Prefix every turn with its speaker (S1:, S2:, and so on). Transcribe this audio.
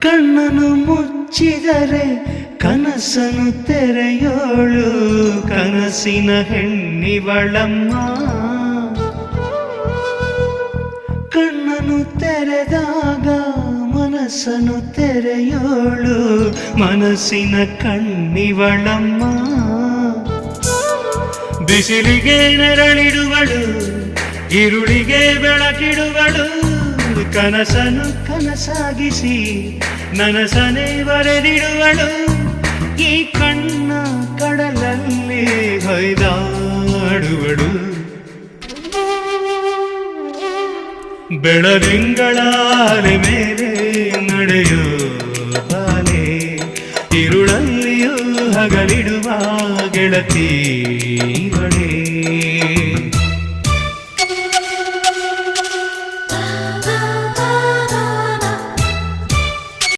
S1: ಕಣ್ಣನು ಮುಚ್ಚಿದರೆ ಕನಸನು ತೆರೆಯೋಳು ಕನಸಿನ ಹೆಣ್ಣಿವಳಮ್ಮ. ಕಣ್ಣನು ತೆರೆದಾಗ ಮನಸ್ಸನು ತೆರೆಯೋಳು ಮನಸ್ಸಿನ ಕಣ್ಣಿವಳಮ್ಮ. ಬಿಸಿಲಿಗೆ ನೆರಳಿಡುವಳು ಇರುಳಿಗೆ ಬೆಳಕಿಡುವಳು ಕನಸನು ಕನಸಾಗಿಸಿ ನನಸನೆ ಬರೆದಿಡುವಳು ಈ ಕಣ್ಣ ಕಡಲಲ್ಲಿ ಹೊಯ್ದಾಡುವಳು. ಬೆಳದಿಂಗಳಾಲೆ ಮೇಲೆ ನಡೆಯೋ ಬಾಲೆ ഇരുളಲ್ಲಿಯೂ ಹಗಲಿಡುವ ಗೆಳತಿ.